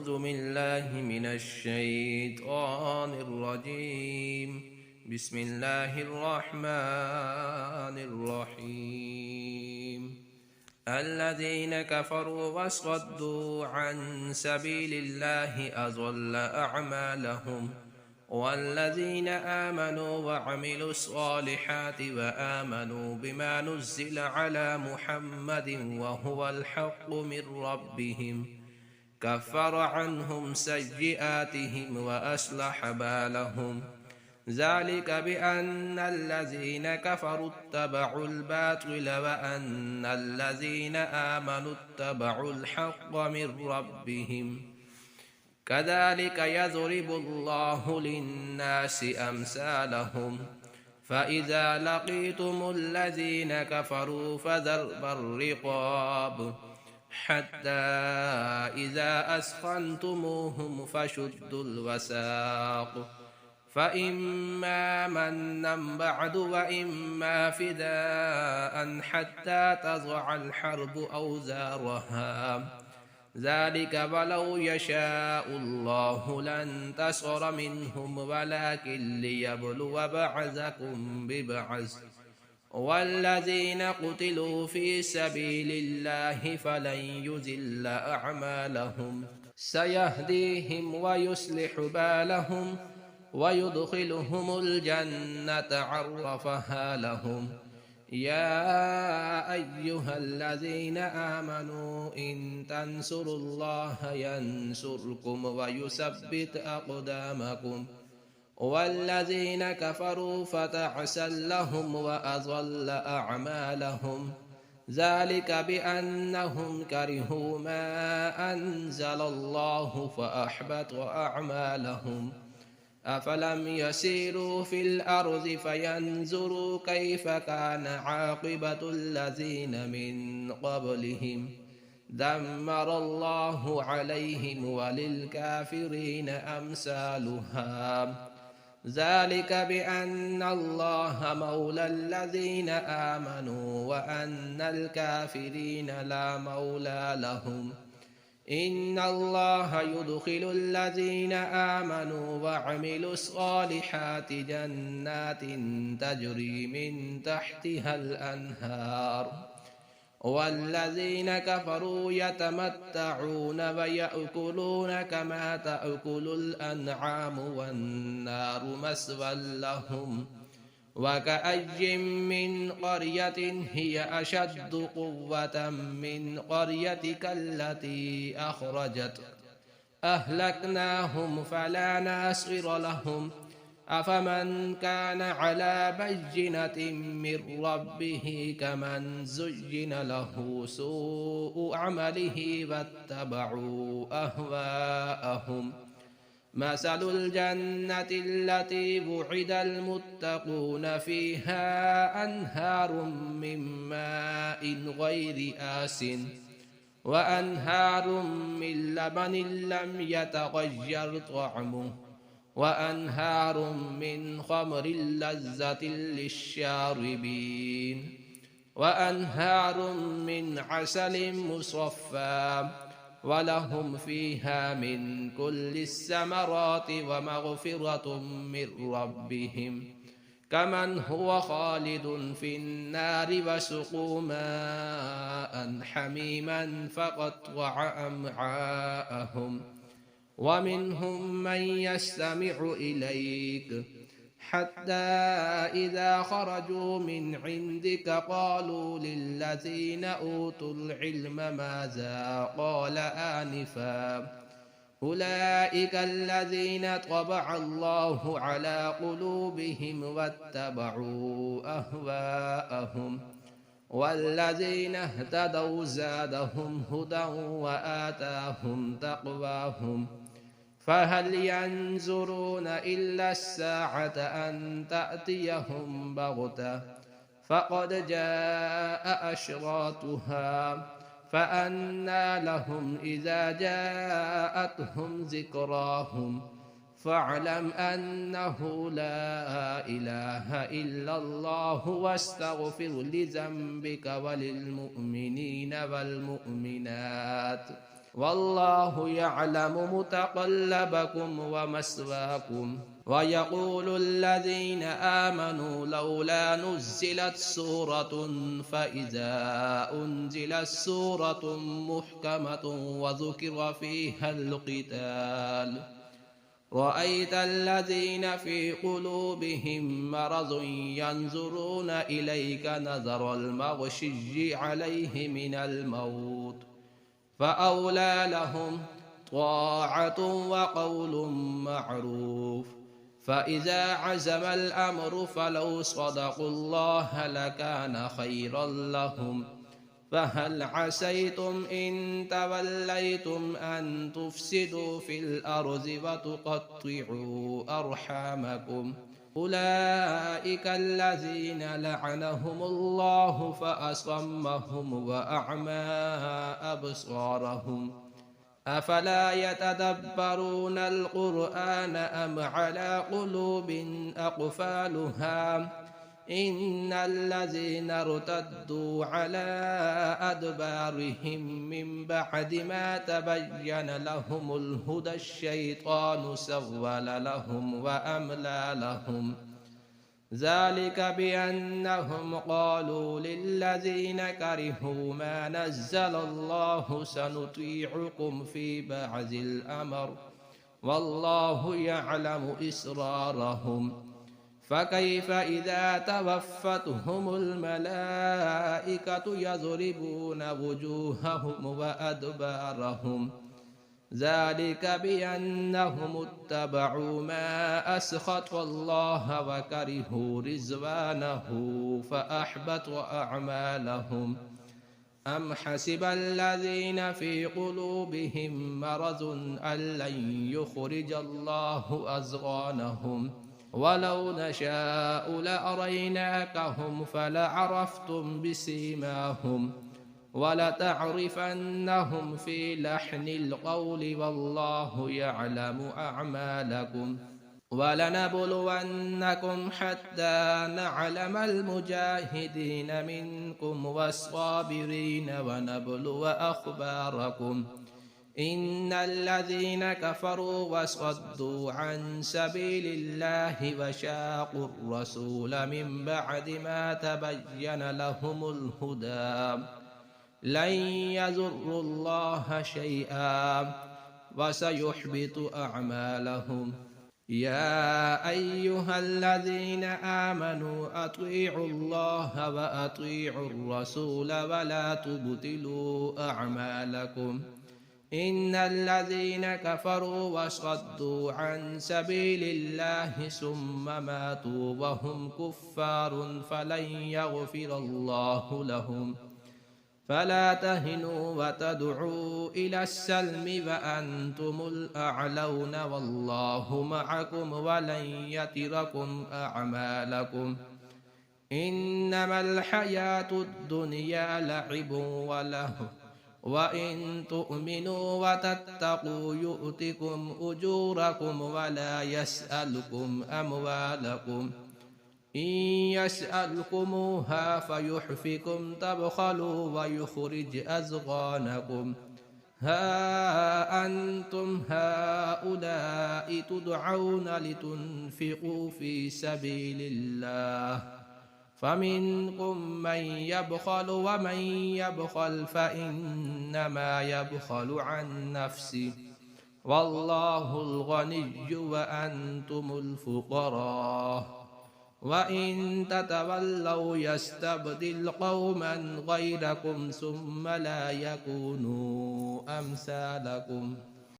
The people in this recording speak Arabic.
أعوذ بالله من الشيطان الرجيم. بسم الله الرحمن الرحيم. الذين كفروا وصدوا عن سبيل الله أضل أعمالهم، والذين آمنوا وعملوا الصالحات وآمنوا بما نزل على محمد وهو الحق من ربهم كفر عنهم سيئاتهم وأصلح بالهم. ذلك بأن الذين كفروا اتبعوا الباطل وأن الذين آمنوا اتبعوا الحق من ربهم. كذلك يضرب الله للناس أمثالهم. فإذا لقيتم الذين كفروا فضرب الرقاب حتى إذا أثخنتموهم فشدوا الوثاق، فإما منا بعد وإما فداء حتى تضع الحرب أوزارها. ذلك ولو يشاء الله لانتصر منهم ولكن ليبلو بعضكم ببعض. والذين قتلوا في سبيل الله فلن يضل أعمالهم سيهديهم ويصلح بالهم ويدخلهم الجنة عرفها لهم. يا أيها الذين آمنوا إن تنصروا الله ينصركم ويثبت أقدامكم. والذين كفروا فتعسا لهم وأضل أعمالهم. ذلك بأنهم كرهوا ما أنزل الله فأحبط أعمالهم. أفلم يسيروا في الأرض فينظروا كيف كان عاقبة الذين من قبلهم دمر الله عليهم وللكافرين أمثالها. ذلك بأن الله مولى الذين آمنوا وأن الكافرين لا مولى لهم. إن الله يدخل الذين آمنوا وعملوا الصالحات جنات تجري من تحتها الأنهار. والذين كفروا يتمتعون ويأكلون كما تأكل الأنعام والنار مثوى لهم. وكأي من قرية هي أشد قوة من قريتك التي أخرجتك أهلكناهم فلا ناصر لهم. أفمن كان على بينة من ربه كمن زين له سوء عمله واتبعوا أهواءهم. مثل الجنة التي وعد المتقون فيها أنهار من ماء غير آسن وأنهار من لبن لم يتغير طعمه وأنهار من خمر لذة للشاربين وأنهار من عسل مصفى ولهم فيها من كل الثمرات ومغفرة من ربهم كمن هو خالد في النار وسقوا ماء حميما فقطع أمعاءهم. ومنهم من يستمع إليك حتى إذا خرجوا من عندك قالوا للذين أوتوا العلم ماذا قال آنفا أولئك الذين طبع الله على قلوبهم واتبعوا أهواءهم. والذين اهتدوا زادهم هدى وآتاهم تقواهم. فهل ينظرون إلا الساعة أن تأتيهم بغتة فقد جاء أشراطها فأنى لهم إذا جاءتهم ذكراهم. فاعلم أنه لا إله إلا الله واستغفر لذنبك وللمؤمنين والمؤمنات والله يعلم متقلبكم ومثواكم. ويقول الذين آمنوا لولا نزلت سورة فإذا أنزلت سورة محكمة وذكر فيها القتال رأيت الذين في قلوبهم مرض ينظرون إليك نظر المغشي عليه من الموت فأولى لهم طاعة وقول معروف. فإذا عزم الأمر فلو صدقوا الله لكان خيرا لهم. فهل عسيتم إن توليتم أن تفسدوا في الأرض وتقطعوا أرحامكم أولئك الذين لعنهم الله فأصمهم وأعمى أبصارهم أفلا يتدبرون القرآن أم على قلوب أقفالها إن الذين ارتدوا على أدبارهم من بعد ما تبين لهم الهدى الشيطان سول لهم وأملى لهم ذلك بأنهم قالوا للذين كرهوا ما نزل الله سنطيعكم في بعض الأمر والله يعلم إسرارهم فكيف إذا توفتهم الملائكة يضربون وجوههم وأدبارهم ذلك بأنهم اتبعوا ما أسخط الله وكرهوا رضوانه فأحبط أعمالهم أم حسب الذين في قلوبهم مرض أن لن يخرج الله أضغانهم ولو نشاء لأريناكهم فلعرفتم بسيماهم ولتعرفنهم في لحن القول والله يعلم أعمالكم ولنبلونكم حتى نعلم المجاهدين منكم والصابرين ونبلو أخباركم إن الذين كفروا وصدوا عن سبيل الله وشاقوا الرسول من بعد ما تبين لهم الهدى لن يضروا الله شيئا وسيحبط أعمالهم يا أيها الذين آمنوا أطيعوا الله وأطيعوا الرسول ولا تبطلوا أعمالكم إن الذين كفروا وصدوا عن سبيل الله ثم ماتوا وهم كفار فلن يغفر الله لهم فلا تهنوا وتدعوا إلى السلم وأنتم الأعلون والله معكم ولن يتركم أعمالكم إنما الحياة الدنيا لعب ولهو وإن تؤمنوا وتتقوا يؤتكم أجوركم ولا يسألكم أموالكم إن يسألكموها فيحفكم تبخلوا ويخرج أضغانكم ها أنتم هؤلاء تدعون لتنفقوا في سبيل الله فمنكم من يبخل ومن يبخل فإنما يبخل عن نفسه والله الغني وأنتم الفقراء وإن تتولوا يستبدل قوما غيركم ثم لا يكونوا أمثالكم